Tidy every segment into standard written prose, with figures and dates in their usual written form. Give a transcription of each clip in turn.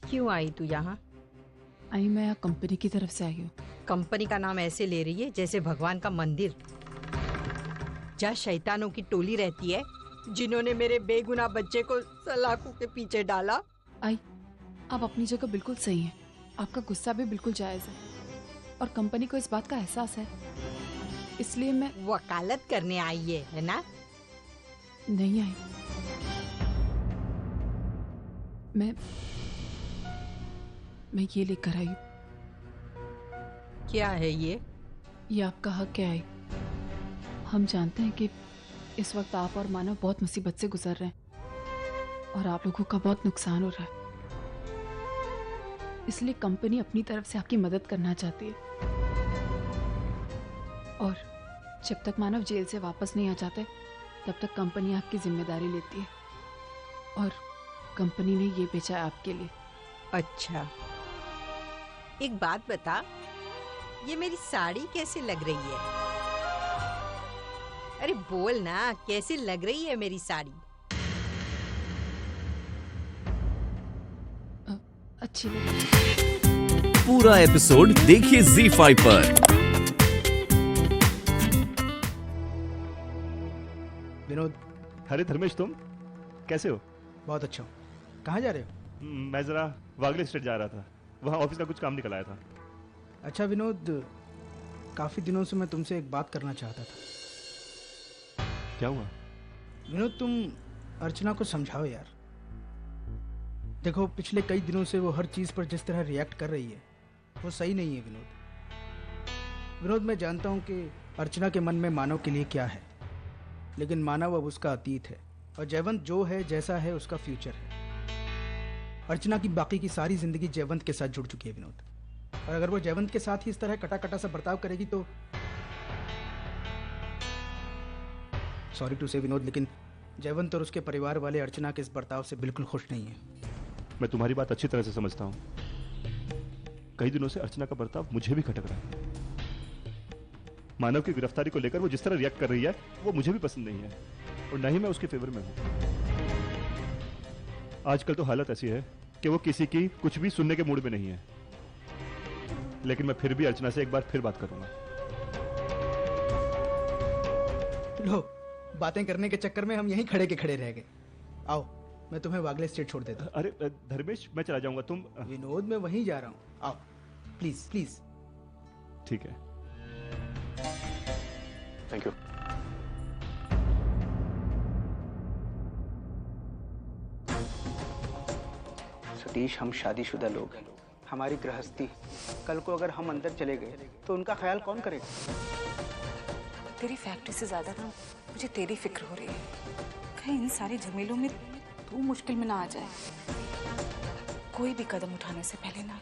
क्यों आई तू यहाँ? आई मैं यहाँ कंपनी की तरफ से आई हूँ। कंपनी का नाम ऐसे ले रही है जैसे भगवान का मंदिर, जहाँ शैतानों की टोली रहती है जिन्होंने मेरे बेगुनाह बच्चे को सलाखों के पीछे डाला। आई, आप अपनी जगह बिल्कुल सही हैं। आपका गुस्सा भी बिल्कुल जायज़ है और कंपनी को इस बात का एहसास है, इसलिए मैं वकालत करने आई है ना? नहीं आई। मैं ये लेकर आई हूँ। क्या है ये? ये आपका हक है आई। हम जानते हैं कि इस वक्त आप और मानव बहुत मुसीबत से गुजर रहे हैं और आप लोगों का बहुत नुकसान हो रहा है, इसलिए कंपनी अपनी तरफ से आपकी मदद करना चाहती है। और जब तक मानव जेल से वापस नहीं आ जाते तब तक कंपनी आपकी जिम्मेदारी लेती है और कंपनी ने ये बेचा है आपके लिए। अच्छा, एक बात बता, ये मेरी साड़ी कैसी लग रही है? अरे बोल ना, कैसी लग रही है मेरी साड़ी? अच्छी लग रही है। पूरा एपिसोड देखिए ZEE5 पर। विनोद। अरे धर्मेश, तुम कैसे हो? बहुत अच्छा हूँ। कहाँ जा रहे हो? मैं जरा वागले स्टेट जा रहा था, वहाँ ऑफिस का कुछ काम निकल आया था। अच्छा विनोद, काफ़ी दिनों से मैं तुमसे एक बात करना चाहता था। क्या हुआ? विनोद, तुम अर्चना को समझाओ यार। देखो, पिछले कई दिनों से वो हर चीज़ पर जिस तरह रिएक्ट कर रही है वो सही नहीं है विनोद। विनोद, मैं जानता हूँ कि अर्चना के मन में मानव के लिए क्या है, लेकिन मानव अब उसका अतीत है और जयवंत जो है जैसा है उसका फ्यूचर है। अर्चना की बाकी की सारी जिंदगी जयवंत के साथ जुड़ चुकी है विनोद, और अगर वो जयवंत के साथ ही इस तरह कटा कटा सा बर्ताव करेगी तो सॉरी टू से विनोद, लेकिन जयवंत और उसके परिवार वाले अर्चना के इस बर्ताव से बिल्कुल खुश नहीं है। मैं तुम्हारी बात अच्छी तरह से समझता हूँ। कई दिनों से अर्चना का बर्ताव मुझे भी खटक रहा है। मानव की गिरफ्तारी को लेकर वो जिस तरह रिएक्ट कर रही है वो मुझे भी पसंद नहीं है और न ही मैं उसके फेवर में हूँ। आजकल तो हालत ऐसी है कि वो किसी की कुछ भी सुनने के मूड में नहीं है, लेकिन मैं फिर भी अर्चना से एक बार फिर बात करूंगा। लो, बातें करने के चक्कर में हम यहीं खड़े के खड़े रह गए। आओ, मैं तुम्हें वागले स्टेट छोड़ देता हूँ। अरे धर्मेश, मैं चला जाऊंगा, तुम। विनोद, मैं वहीं जा रहा हूँ, आओ प्लीज प्लीज। ठीक है, थैंक यू। सतीश, हम शादीशुदा लोग हैं, हमारी गृहस्थी। कल को अगर हम अंदर चले गए तो उनका ख्याल कौन करेगा? तेरी फैक्ट्री से ज्यादा ना मुझे तेरी फिक्र हो रही है। कहीं इन सारे झमेलों में तू मुश्किल में ना आ जाए। कोई भी कदम उठाने से पहले ना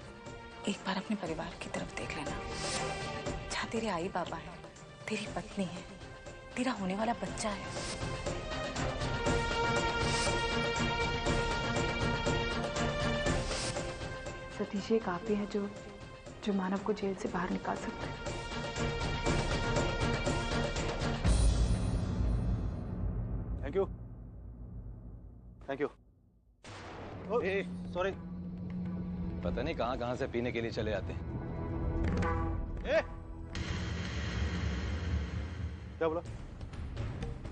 एक बार अपने परिवार की तरफ देख लेना। जहाँ तेरे आई बाबा है, तेरी पत्नी है, तेरा होने वाला बच्चा है। सतीश, एक आप ही है जो मानव को जेल से बाहर निकाल सकते हैं। Thank you, thank you. Sorry. पता नहीं कहां कहां से पीने के लिए चले आते हैं। क्या बोला?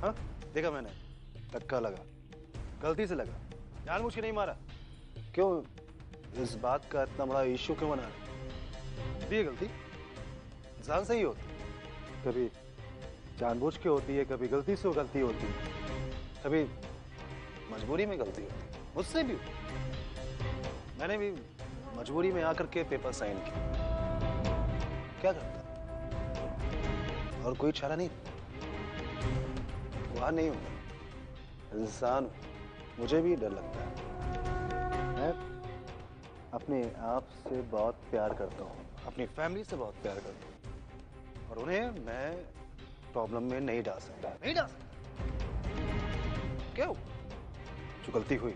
हाँ, देखा मैंने, धक्का लगा, गलती से लगा, जानबूझ के नहीं मारा। क्यों इस बात का इतना बड़ा इशू क्यों बना रहे? ये गलती इंसान से ही होती, कभी जानबूझ के होती है, कभी गलती से गलती होती है, कभी मजबूरी में गलती होती है। मुझसे भी मैंने भी मजबूरी में आकर के पेपर साइन किए। क्या करता, और कोई चारा नहीं, वहां नहीं हूं, इंसान हूं, मुझे भी डर लगता है। मैं अपने आप से बहुत प्यार करता हूँ, अपनी फैमिली से बहुत प्यार करता हूँ, और उन्हें मैं प्रॉब्लम में नहीं डाल सकता, नहीं डाल सकता। क्यों? जो गलती हुई,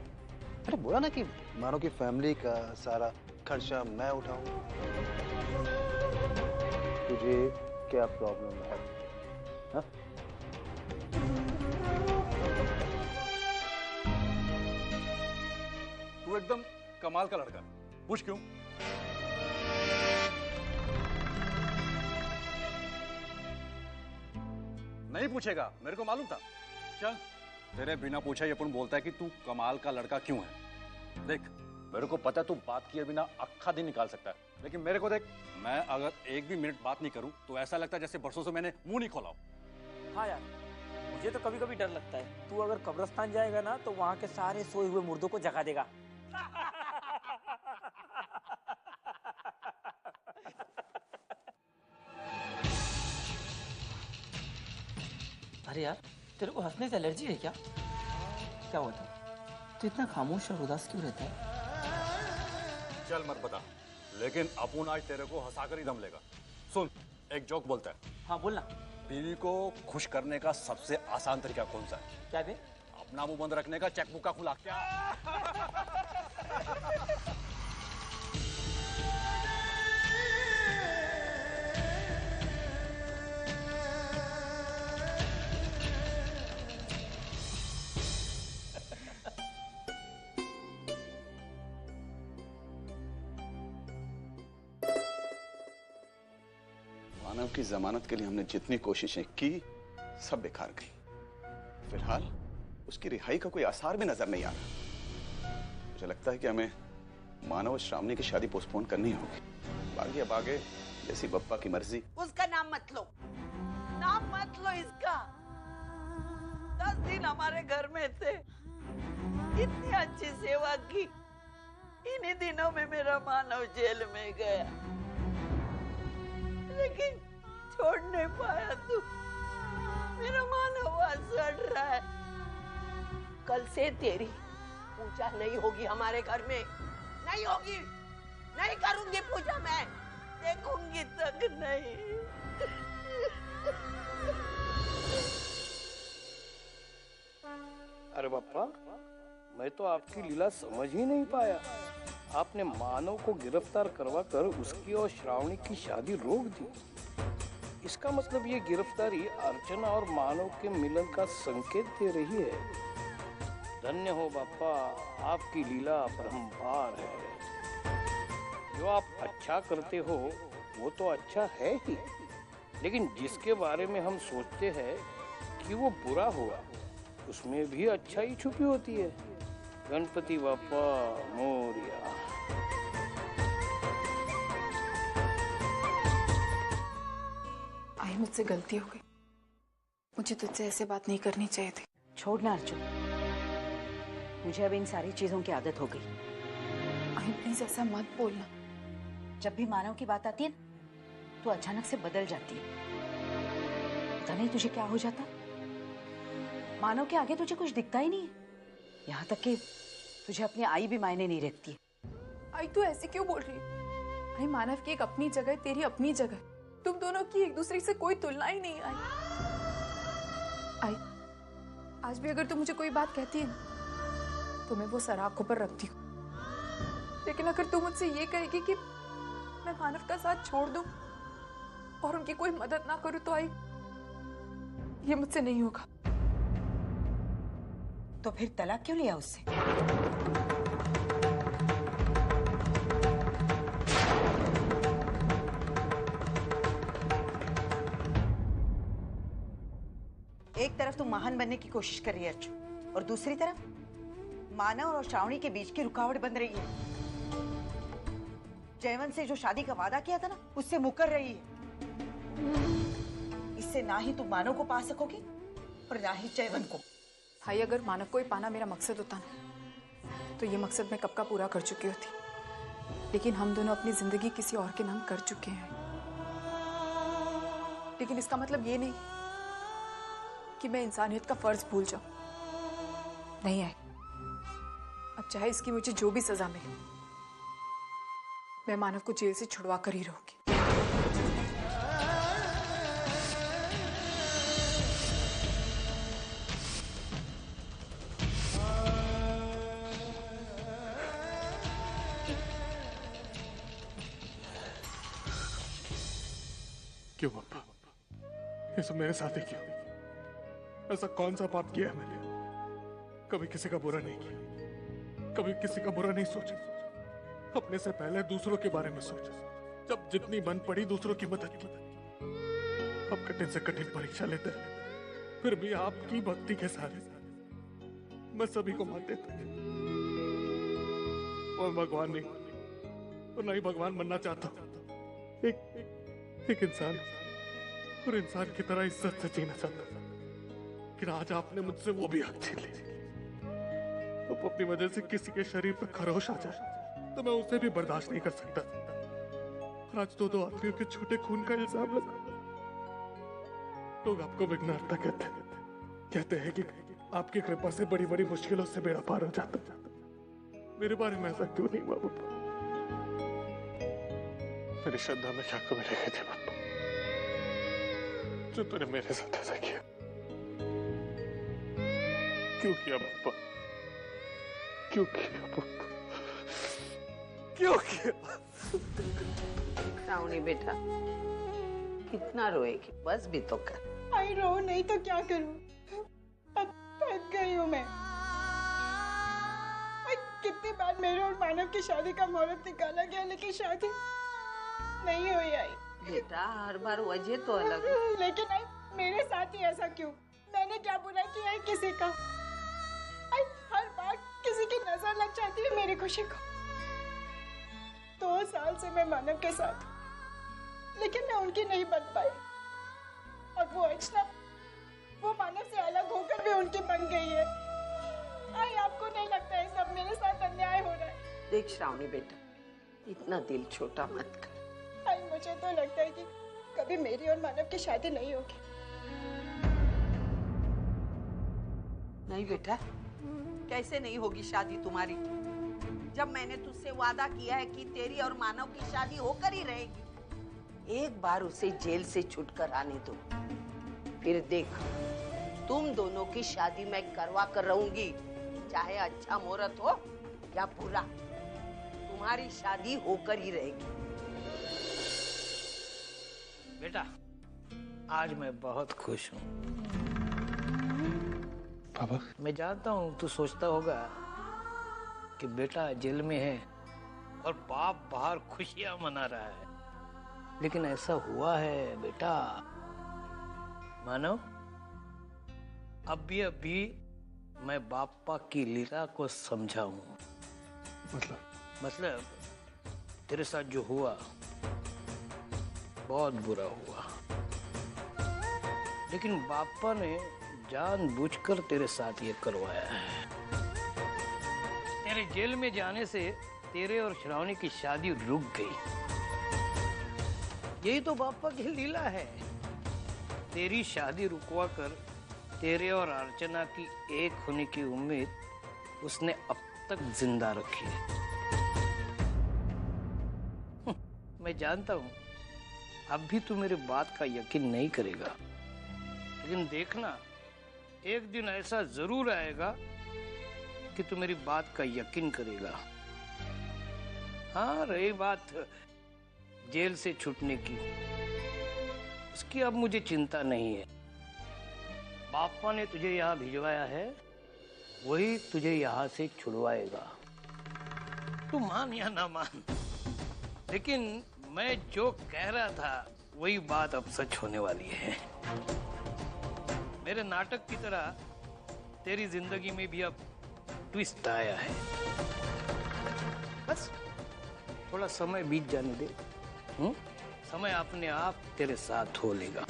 अरे बोला ना कि मानो की फैमिली का सारा खर्चा मैं उठाऊं। तुझे क्या प्रॉब्लम है? हा? तू एकदम कमाल का लड़का, पूछ क्यों? नहीं पूछेगा, मेरे को मालूम था। चल, तेरे बिना पूछे ये अपन बोलता है कि तू कमाल का लड़का क्यों है। देख, मेरे को पता है तू बात किए बिना अक्खा दिन निकाल सकता है, लेकिन मेरे को देख, मैं अगर एक भी मिनट बात नहीं करूं तो ऐसा लगता है जैसे बरसों से मैंने मुंह नहीं खोला हो। हाँ यार, मुझे तो कभी कभी डर लगता है तू अगर कब्रिस्तान जाएगा ना तो वहाँ के सारे सोए हुए मुर्दों को जगा देगा। अरे यार, तेरे को हंसने से एलर्जी है क्या? क्या हुआ था? तो इतना खामोश और उदास क्यों रहता है? चल मत बता, लेकिन अपुन आज तेरे को हंसा कर ही दम लेगा। सुन, एक जोक बोलता है। हाँ बोलना। बीवी को खुश करने का सबसे आसान तरीका कौन सा है? क्या बे? अपना मुंह बंद रखने का, चेकबुक का खुला। क्या? मानव की जमानत के लिए हमने जितनी कोशिशें की सब बेकार गई। फिलहाल उसकी रिहाई का कोई आसार भी नजर नहीं आ रहा। मुझे लगता है कि हमें मानव और श्रावणी की शादी पोस्टपोन करनी होगी। बाकी अब आगे जैसी बप्पा की मर्जी। उसका नाम मत लो, नाम मत लो इसका। 10 दिन हमारे घर में थे, इतनी अच्छी सेवा की। इन्हीं दिनों में मेरा मानव जेल में गया, लेकिन छोड़ नहीं पाया तू। मेरा मानव वहां सड़ रहा है। कल से तेरी पूजा नहीं होगी हमारे घर में, नहीं होगी। नहीं करूंगी पूजा, मैं देखूंगी तक नहीं। अरे बाप्पा, मैं तो आपकी लीला समझ ही नहीं पाया। आपने मानव को गिरफ्तार करवा कर उसकी और श्रावणी की शादी रोक दी। इसका मतलब ये गिरफ्तारी अर्चना और मानव के मिलन का संकेत दे रही है। धन्य हो बाप्पा, आपकी लीला अपरंपार है। जो आप अच्छा करते हो वो तो अच्छा है ही, लेकिन जिसके बारे में हम सोचते हैं कि वो बुरा हुआ, उसमें भी अच्छाई छुपी होती है। गणपति बाप्पा मोरिया। आई, मुझसे गलती हो गई। मुझे तुझसे ऐसे बात नहीं करनी चाहिए थी। छोड़ना अर्जुन, मुझे अब इन सारी चीजों की आदत हो गई। आई प्लीज ऐसा मत बोलना। जब भी मानव की बात आती है तो अचानक से बदल जाती है। पता नहीं तुझे क्या हो जाता। मानव के आगे तुझे कुछ दिखता ही नहीं है, यहाँ तक कि तुझे अपनी आई भी मायने नहीं रखती। आई तू ऐसे क्यों बोल रही है? आई, मानव की एक अपनी जगह, तेरी अपनी जगह। तुम दोनों की एक दूसरे से कोई तुलना ही नहीं। आई, आज भी अगर तू मुझे कोई बात कहती है ना, तो मैं वो सर आंखों पर रखती हूँ। लेकिन अगर तू मुझसे ये कहेगी कि मैं मानव का साथ छोड़ दूं और उनकी कोई मदद ना करूं, तो आई, ये मुझसे नहीं होगा। तो फिर तलाक क्यों लिया उससे? एक तरफ तुम महान बनने की कोशिश कर रही है अर्जुन, और दूसरी तरफ मानव और श्रावणी के बीच की रुकावट बन रही है। जयवंत से जो शादी का वादा किया था ना, उससे मुकर रही है। इससे ना ही तुम मानव को पा सकोगी और ना ही जयवंत को। भाई, अगर मानव को ही पाना मेरा मकसद होता ना, तो ये मकसद मैं कब का पूरा कर चुकी होती। लेकिन हम दोनों अपनी जिंदगी किसी और के नाम कर चुके हैं। लेकिन इसका मतलब ये नहीं कि मैं इंसानियत का फर्ज भूल जाऊं। नहीं है, अब चाहे इसकी मुझे जो भी सजा मिले, मैं मानव को जेल से छुड़वा कर ही रहूंगी। क्यों पापा, ये सब मेरे साथ ही क्यों? ऐसा कौन सा पाप किया है मैंने? कभी किसी का बुरा नहीं किया, कभी किसी का बुरा नहीं सोचा, अपने से पहले दूसरों के बारे में सोचा। जब जितनी मन पड़ी दूसरों की मदद की। अब कठिन से कठिन परीक्षा लेते रहे, फिर भी आपकी भक्ति के सहारे मैं सभी को मान देता। और भगवान नहीं, और नहीं भगवान बनना चाहता। एक इंसान और इंसान की तरह इज्जत से जीना चाहता था। लेकिन आज आपने मुझसे वो भी हक छीन ली। अब अपनी वजह से किसी के शरीर पर खरोश आ जाए तो मैं उसे भी बर्दाश्त नहीं कर सकता। आज दो आदमियों के छोटे खून का इल्जाम लगा। लोग आपको विघ्नहर्ता कहते हैं कि आपकी कृपा से बड़ी बड़ी मुश्किलों से बेड़ा पार हो जाता। मेरे बारे में ऐसा क्यों नहीं हुआ पापा? मेरी श्रद्धा में क्या कमी रह गई थी पापा, जो तूने मेरे साथ ऐसा किया? क्यों किया पापा? क्यों किया पापा? क्यों किया? श्रावणी बेटा, कितना रोएगी? बस भी तो कर। आई रो नहीं तो क्या करूं? थक गई हूँ मैं। कितनी बार मेरे और मानव की शादी का मुहूर्त निकाला गया, लेकिन शादी नहीं हुई। आई बेटा, हर बार वजह तो अलग। लेकिन आई मेरे साथ ही ऐसा क्यों? मैंने क्या बुरा किया है किसी का? आई हर बार किसी की नजर लग जाती है मेरी खुशी को। 2 साल से मैं मानव के साथ, लेकिन मैं उनकी नहीं बन पाई। और वो अर्चना, वो मानव से अलग होकर भी उनकी बन गई है। आई आपको नहीं लगता है सब मेरे साथ अन्याय हो रहा है? देख श्रावणी बेटा, इतना दिल छोटा मत कर। आई मुझे तो लगता है कि कभी मेरी और मानव की शादी नहीं होगी। नहीं बेटा, कैसे नहीं होगी शादी तुम्हारी? जब मैंने तुझसे वादा किया है कि तेरी और मानव की शादी होकर ही रहेगी। एक बार उसे जेल से छुटकर आने दो, फिर देख तुम दोनों की शादी मैं करवा कर रहूंगी। चाहे अच्छा मुहूर्त हो या बुरा, तुम्हारी शादी होकर ही रहेगी। बेटा, आज मैं बहुत खुश हूँ। पापा, मैं जानता हूँ तू सोचता होगा कि बेटा जेल में है और बाप बाहर खुशियां मना रहा है, लेकिन ऐसा हुआ है बेटा। मानो अभी मैं बापा की लीला को समझा हूँ। मतलब तेरे साथ जो हुआ बहुत बुरा हुआ, लेकिन बापा ने जानबूझकर तेरे साथ ये करवाया है। तेरे जेल में जाने से तेरे और श्रावणी की शादी रुक गई। यही तो बापा की लीला है। तेरी शादी रुकवा कर तेरे और अर्चना की एक होने की उम्मीद उसने अब तक जिंदा रखी है। मैं जानता हूं अब भी तू मेरे बात का यकीन नहीं करेगा, लेकिन देखना एक दिन ऐसा जरूर आएगा कि तू मेरी बात का यकीन करेगा। हाँ, रही बात जेल से छूटने की, उसकी अब मुझे चिंता नहीं है। बापा ने तुझे यहाँ भिजवाया है, वही तुझे यहाँ से छुड़वाएगा। तू मान या ना मान, लेकिन मैं जो कह रहा था वही बात अब सच होने वाली है। मेरे नाटक की तरह तेरी जिंदगी में भी अब ट्विस्ट आया है। बस थोड़ा समय बीत जाने दे, समय अपने आप तेरे साथ हो लेगा।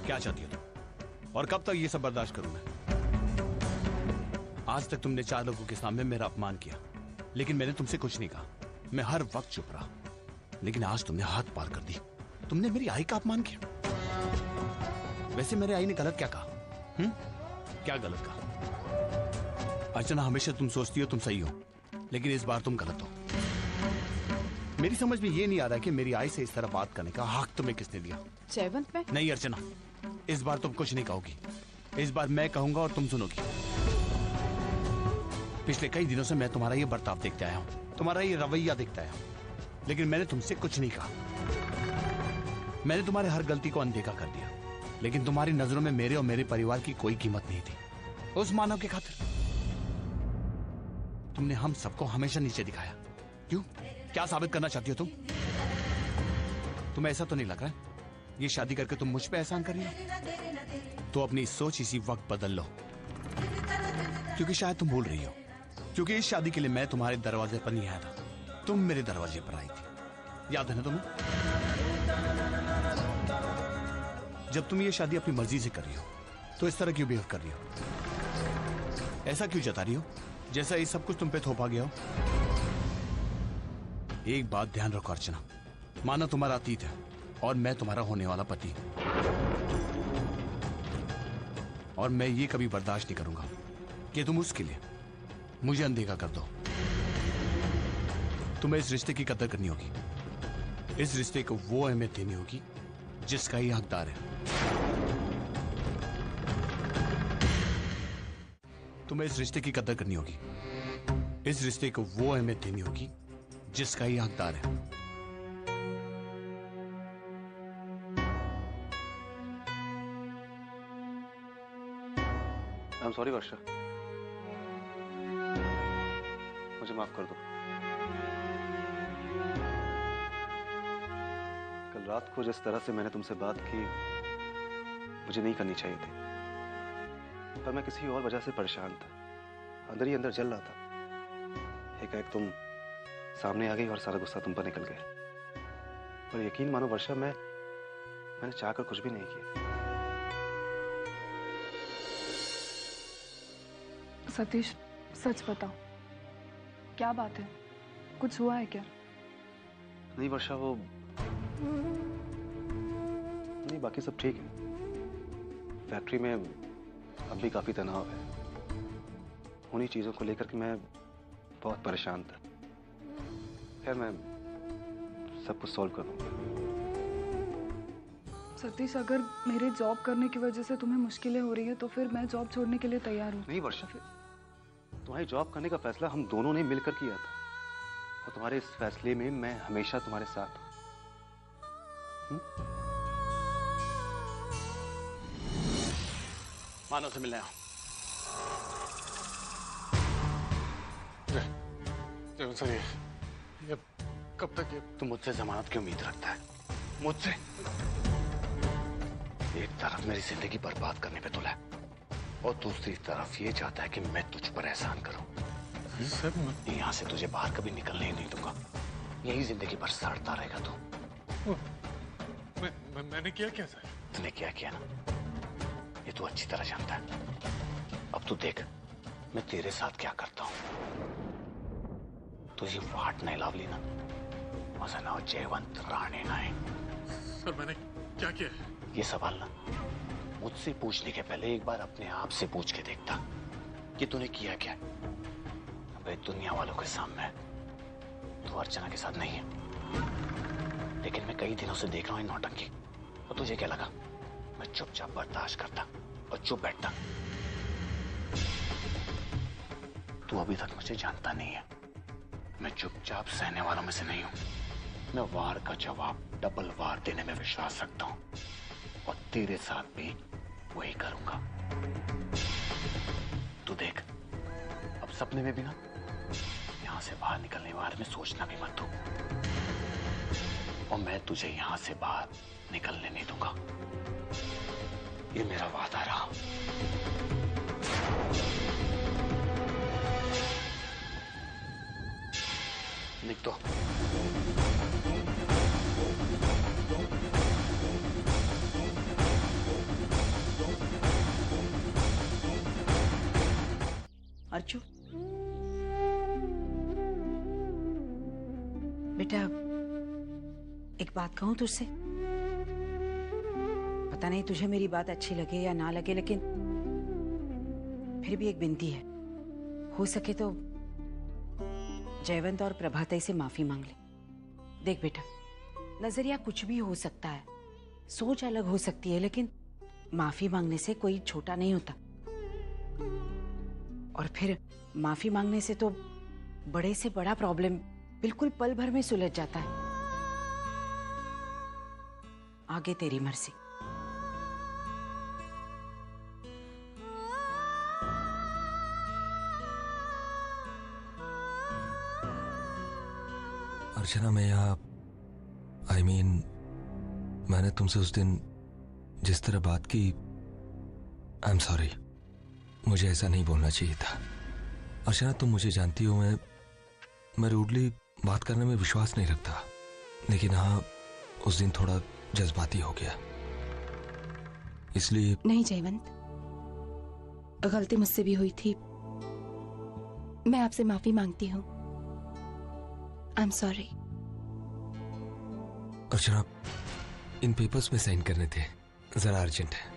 क्या चाहती हो तुम? और कब तक ये सब बर्दाश्त करूं मैं? आज तक तुमने 4 लोगों के सामने मेरा अपमान किया, लेकिन मैंने तुमसे कुछ नहीं कहा। मैं हर वक्त चुप रहा, लेकिन आज तुमने हाथ पार कर दी। तुमने मेरी आई का अपमान किया। वैसे मेरे आई ने गलत क्या कहा? क्या गलत कहा? अर्चना, हमेशा तुम सोचती हो तुम सही हो, लेकिन इस बार तुम गलत हो। मेरी समझ में ये नहीं आ रहा कि मेरी आई से इस तरह बात करने का हक तुम्हें किसने दिया? जयवंत, मैं नहीं अर्चना, इस बार तुम कुछ नहीं कहोगी। इस बार मैं कहूंगा और तुम सुनोगी। पिछले कई दिनों से मैं तुम्हारा ये बर्ताव देखते आया हूं, तुम्हारा ये रवैया देखता आया हूं, लेकिन मैंने तुमसे कुछ नहीं कहा। मैंने तुम्हारे हर गलती को अनदेखा कर दिया, लेकिन तुम्हारी नजरों में मेरे और मेरे परिवार की कोई कीमत नहीं थी। उस मानव की खातिर तुमने हम सबको हमेशा नीचे दिखाया। क्यों? क्या साबित करना चाहती हो तुम? तुम्हें ऐसा तो नहीं लग रहा है ये शादी करके तुम मुझ पे एहसान कर रही हो? तो अपनी सोच इसी वक्त बदल लो, क्योंकि शायद तुम भूल रही हो, क्योंकि इस शादी के लिए मैं तुम्हारे दरवाजे पर नहीं आया था, तुम मेरे दरवाजे पर आई थी। याद है ना तुम्हें? जब तुम ये शादी अपनी मर्जी से कर रही हो तो इस तरह क्यों बिहेव कर रही हो? ऐसा क्यों जता रही हो जैसा ये सब कुछ तुम पे थोपा गया हो? एक बात ध्यान रखो अर्चना, माना तुम्हारा अतीत है और मैं तुम्हारा होने वाला पति, और मैं ये कभी बर्दाश्त नहीं करूंगा कि तुम उसके लिए मुझे अनदेखा कर दो। तुम्हें इस रिश्ते की कदर करनी होगी, इस रिश्ते को वो अहमियत देनी होगी जिसका ये हकदार है। तुम्हें इस रिश्ते की कदर करनी होगी, इस रिश्ते को वो अहमियत देनी होगी जिसका ये हकदार है। आई एम सॉरी वर्षा, मुझे माफ कर दो। कल रात को जिस तरह से मैंने तुमसे बात की मुझे नहीं करनी चाहिए थी, पर मैं किसी और वजह से परेशान था, अंदर ही अंदर जल रहा था। एक तुम सामने आ गई और सारा गुस्सा तुम पर निकल गया। पर यकीन मानो वर्षा, मैंने चाहकर कुछ भी नहीं किया। सतीश, सच बताओ, क्या बात है? कुछ हुआ है क्या? नहीं वर्षा, वो नहीं, बाकी सब ठीक है। फैक्ट्री में अब भी काफी तनाव है, उन्हीं चीजों को लेकर के मैं बहुत परेशान था। खैर मैं सब कुछ सॉल्व कर दूंगा। सतीश, अगर मेरे जॉब करने की वजह से तुम्हें मुश्किलें हो रही है तो फिर मैं जॉब छोड़ने के लिए तैयार हूँ। नहीं वर्षा, तुम्हारी जॉब करने का फैसला हम दोनों ने मिलकर किया था, और तुम्हारे इस फैसले में मैं हमेशा तुम्हारे साथ हूँ। मानव से मिलने आओ। सर ये कब तक ये? तुम मुझसे जमानत की उम्मीद रखता है? मुझसे? एक तरफ मेरी जिंदगी बर्बाद करने पे तुला है और दूसरी तरफ ये चाहता है कि मैं तुझ पर एहसान करूं। सर यहाँ से तुझे बाहर कभी निकलने ही नहीं दूंगा, यही जिंदगी भर सड़ता रहेगा तू। मैंने किया क्या सर? तूने क्या किया ना, ये तू अच्छी तरह जानता है। अब तू देख मैं तेरे साथ क्या करता हूं। तुझे वाट नाही लावली ना, माझं नाव जयवंत राणे नाही। सर मैंने क्या किया? ये सवाल ना मुझसे पूछने के पहले एक बार अपने आप से पूछ के देखता कि तूने किया क्या। अबे दुनिया वालों के सामने तू अर्चना के साथ नहीं है, लेकिन मैं कई दिनों से देख रहा हूं नौटंकी। और तुझे क्या लगा मैं चुपचाप बर्दाश्त करता और चुप बैठता? तू अभी तक मुझे जानता नहीं है, मैं चुपचाप सहने वालों में से नहीं हूं। मैं वार का जवाब डबल वार देने में विश्वास रखता हूं, और तेरे साथ भी वही करूंगा। तू देख, अब सपने में भी ना यहां से बाहर निकलने के बारे में सोचना भी मत तू, और मैं तुझे यहां से बाहर निकलने नहीं दूंगा। ये मेरा वादा रहा। लिख दो। अर्चू, बेटा एक बात कहूं तुझसे? पता नहीं तुझे मेरी बात अच्छी लगे या ना लगे, लेकिन फिर भी एक विनती है। हो सके तो जयवंत और प्रभातई से माफी मांग ले। देख बेटा, नजरिया कुछ भी हो सकता है, सोच अलग हो सकती है, लेकिन माफी मांगने से कोई छोटा नहीं होता। और फिर माफी मांगने से तो बड़े से बड़ा प्रॉब्लम बिल्कुल पल भर में सुलझ जाता है। आगे तेरी मर्जी। अर्चना, मैं यहाँ मैंने तुमसे उस दिन जिस तरह बात की, आई एम सॉरी। मुझे ऐसा नहीं बोलना चाहिए था। अर्चना, तुम मुझे जानती हो, मैं रूडली बात करने में विश्वास नहीं रखता, लेकिन हाँ, उस दिन थोड़ा जज्बाती हो गया, इसलिए। नहीं जयवंत, गलती मुझसे भी हुई थी। मैं आपसे माफी मांगती हूँ। I am sorry. Archana, in papers में साइन करने थे, जरा अर्जेंट है।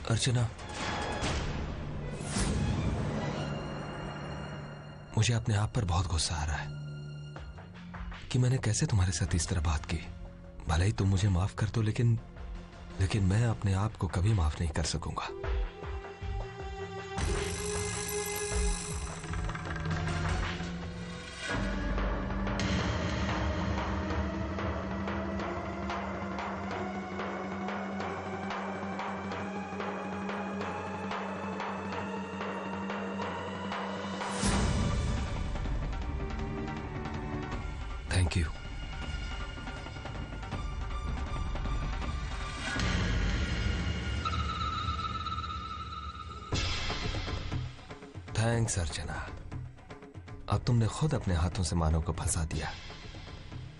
अर्चना, मुझे अपने आप पर बहुत गुस्सा आ रहा है कि मैंने कैसे तुम्हारे साथ इस तरह बात की। भले ही तुम मुझे माफ कर दो, लेकिन मैं अपने आप को कभी माफ नहीं कर सकूंगा। Thank you. थैंक्स अर्चना। अब तुमने खुद अपने हाथों से मानव को फंसा दिया।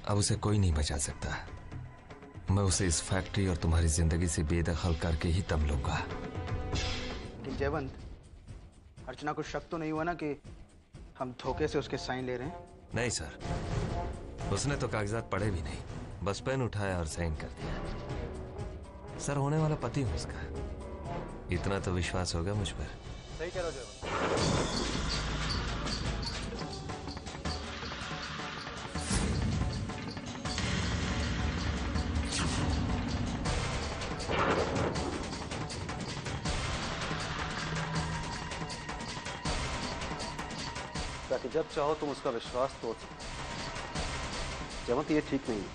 अब उसे कोई नहीं बचा सकता। मैं उसे इस फैक्ट्री और तुम्हारी जिंदगी से बेदखल करके ही दम लूंगा। लेकिन जयवंत, अर्चना को शक तो नहीं हुआ ना कि हम धोखे से उसके साइन ले रहे हैं? नहीं सर, उसने तो कागजात पढ़े भी नहीं, बस पेन उठाया और साइन कर दिया। सर, होने वाला पति हूं उसका, इतना तो विश्वास होगा मुझ पर। सही कह रहे हो। ताकि जब चाहो तुम उसका विश्वास तोड़ सको। जयवंत, ये ठीक नहीं है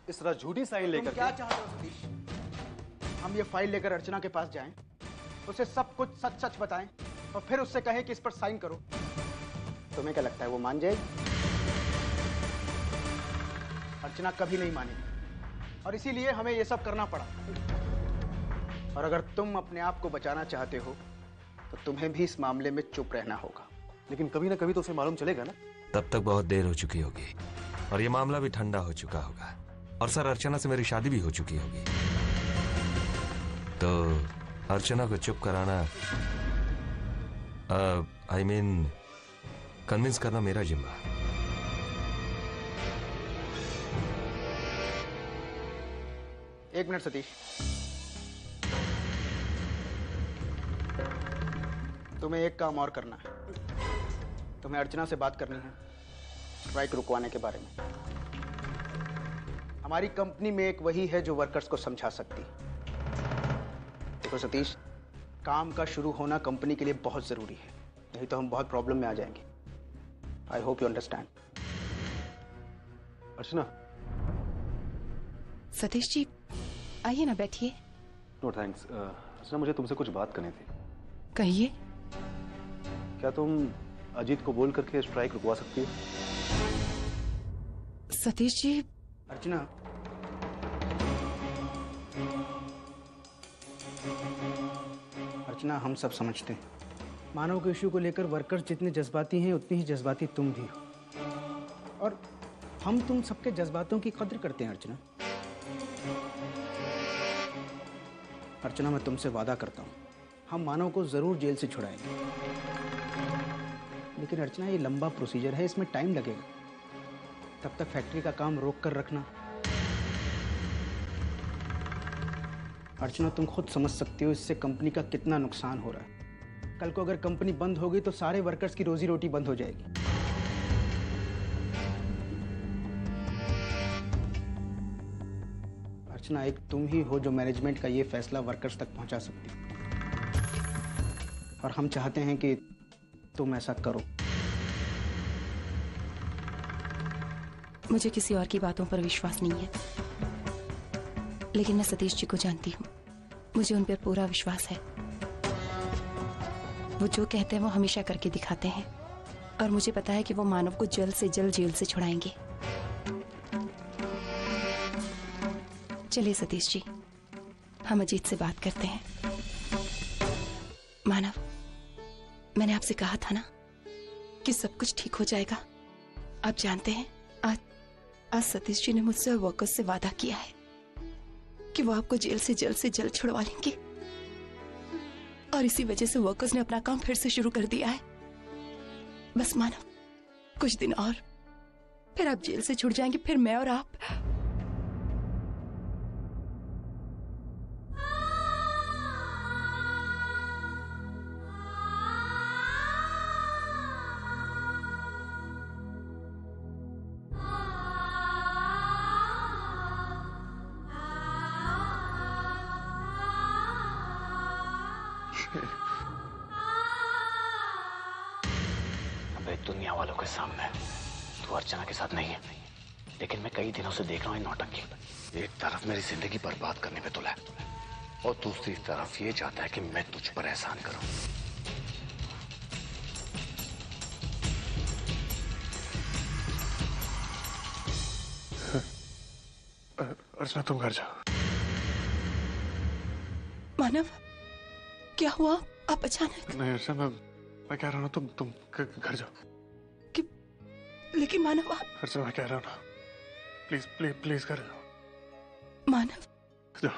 इस तरह झूठी साइन लेकर। क्या चाहते हो सतीश? हम ये फाइल लेकर अर्चना के पास जाएं, उसे सब कुछ सच सच बताएं और फिर उससे कहें कि इस पर साइन करो। तुम्हें क्या लगता है वो मान जाएगी? अर्चना कभी नहीं मानेगी और इसीलिए हमें ये सब करना पड़ा। और अगर तुम अपने आप को बचाना चाहते हो तो तुम्हें भी इस मामले में चुप रहना होगा। लेकिन कभी ना कभी तो उसे मालूम चलेगा ना। तब तक बहुत देर हो चुकी होगी और ये मामला भी ठंडा हो चुका होगा। और सर, अर्चना से मेरी शादी भी हो चुकी होगी, तो अर्चना को चुप कराना, कन्विंस करना मेरा जिम्मा। एक मिनट सतीश, तुम्हें एक काम और करना है। तुम्हें अर्चना से बात करनी है स्ट्राइक रुकवाने के बारे में। हमारी कंपनी में एक वही है जो वर्कर्स को समझा सकती। देखो सतीश, काम का शुरू होना कंपनी के लिए बहुत जरूरी है, नहीं तो हम बहुत प्रॉब्लम में आ जाएंगे। I hope you understand. Archana. Satish ji, आइए ना, बैठिए। No thanks. अर्चना, मुझे तुमसे कुछ बात करनी थी। कहिए। क्या तुम अजीत को बोल करके स्ट्राइक रुकवा सकती हो? सतीश जी। अर्चना, हम सब समझते हैं मानव के इश्यू को लेकर वर्कर्स जितने जज्बाती हैं उतनी ही जज्बाती तुम भी हो, और हम तुम सबके जज्बातों की कद्र करते हैं। अर्चना, मैं तुमसे वादा करता हूँ हम मानव को जरूर जेल से छुड़ाएंगे। लेकिन अर्चना, ये लंबा प्रोसीजर है, इसमें टाइम लगेगा। तब तक फैक्ट्री का काम रोक कर रखना। अर्चना, तुम खुद समझ सकते हो इससे कंपनी का कितना नुकसान हो रहा है। कल को अगर कंपनी बंद होगी तो सारे वर्कर्स की रोजी रोटी बंद हो जाएगी। अर्चना, एक तुम ही हो जो मैनेजमेंट का ये फैसला वर्कर्स तक पहुंचा सकती हो, और हम चाहते हैं कि तुम ऐसा करो। मुझे किसी और की बातों पर विश्वास नहीं है, लेकिन मैं सतीश जी को जानती हूँ, मुझे उन पर पूरा विश्वास है। वो जो कहते हैं वो हमेशा करके दिखाते हैं, और मुझे पता है कि वो मानव को जल्द से जल्द जेल से छुड़ाएंगे। चलिए सतीश जी, हम अजीत से बात करते हैं। मानव, मैंने आपसे कहा था ना कि सब कुछ ठीक हो जाएगा। आप जानते हैं, आज सतीश जी ने मुझसे और वर्कर्स से वादा किया है कि वो आपको जेल से जल्द छुड़वा लेंगे, और इसी वजह से वर्कर्स ने अपना काम फिर से शुरू कर दिया है। बस मानव, कुछ दिन और, फिर आप जेल से छूट जाएंगे, फिर मैं और आप। अबे दुनिया वालों के सामने तू अर्चना के साथ नहीं है, लेकिन मैं कई दिनों से देख रहा हूँ नौटंकी। एक तरफ मेरी जिंदगी बर्बाद करने पे तुला है, और दूसरी तरफ ये चाहता है कि मैं तुझ पर एहसान करूं। अर्चना तुम घर जाओ। मानव, क्या हुआ? आप अचानक? नहीं अर्चना, मैं कह रहा हूँ तुम घर जाओ। लेकिन मानव आप। अर्चना मैं कह रहा हूँ ना, प्लीज प्लीज प्लीज घर जाओ। मानव जाओ।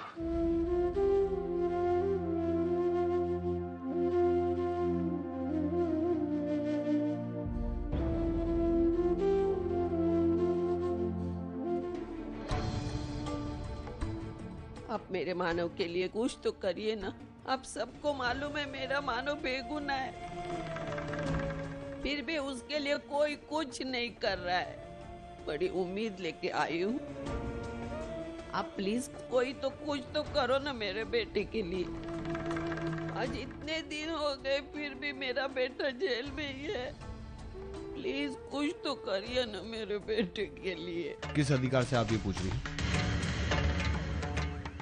आप मेरे मानव के लिए कुछ तो करिए ना। आप सबको मालूम है मेरा मानव बेगुनाह है, फिर भी उसके लिए कोई कुछ नहीं कर रहा है। बड़ी उम्मीद लेके आई हूँ, आप प्लीज कोई तो कुछ तो करो ना मेरे बेटे के लिए। आज इतने दिन हो गए फिर भी मेरा बेटा जेल में ही है। प्लीज कुछ तो करिए ना मेरे बेटे के लिए। किस अधिकार से आप ये पूछ रही हैं?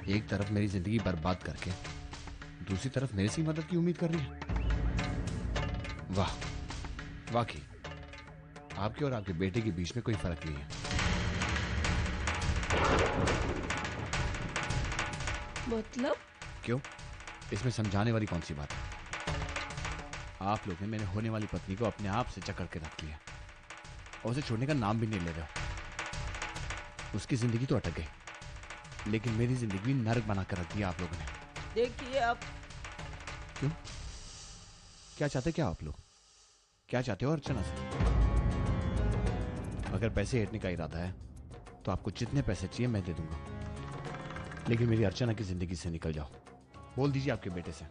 एक तरफ मेरी जिंदगी बर्बाद करके दूसरी तरफ मेरे से मदद की उम्मीद कर रही है। वाह, वाकई आपके और आपके बेटे के बीच में कोई फर्क नहीं है। मतलब? क्यों? इसमें समझाने वाली कौन सी बात है? आप लोग ने मेरे होने वाली पत्नी को अपने आप से जकड़ के रख लिया और उसे छोड़ने का नाम भी नहीं ले रहे। उसकी जिंदगी तो अटक गई, लेकिन मेरी जिंदगी नर्क बना कर रख दिया आप लोगों ने। देखिए आप। क्यों? क्या चाहते क्या आप लोग? क्या चाहते हो अर्चना से? अगर पैसे हेटने का इरादा है तो आपको जितने पैसे चाहिए मैं दे दूंगा, लेकिन मेरी अर्चना की जिंदगी से निकल जाओ। बोल दीजिए आपके बेटे से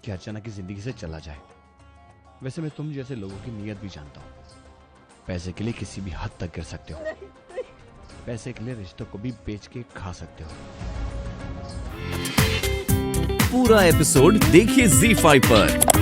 कि अर्चना की जिंदगी से चला जाए। वैसे मैं तुम जैसे लोगों की नीयत भी जानता हूँ। पैसे के लिए किसी भी हद तक गिर सकते हो, पैसे के लिए रिश्तों को भी बेच के खा सकते हो। पूरा एपिसोड देखिए ZEE5 पर।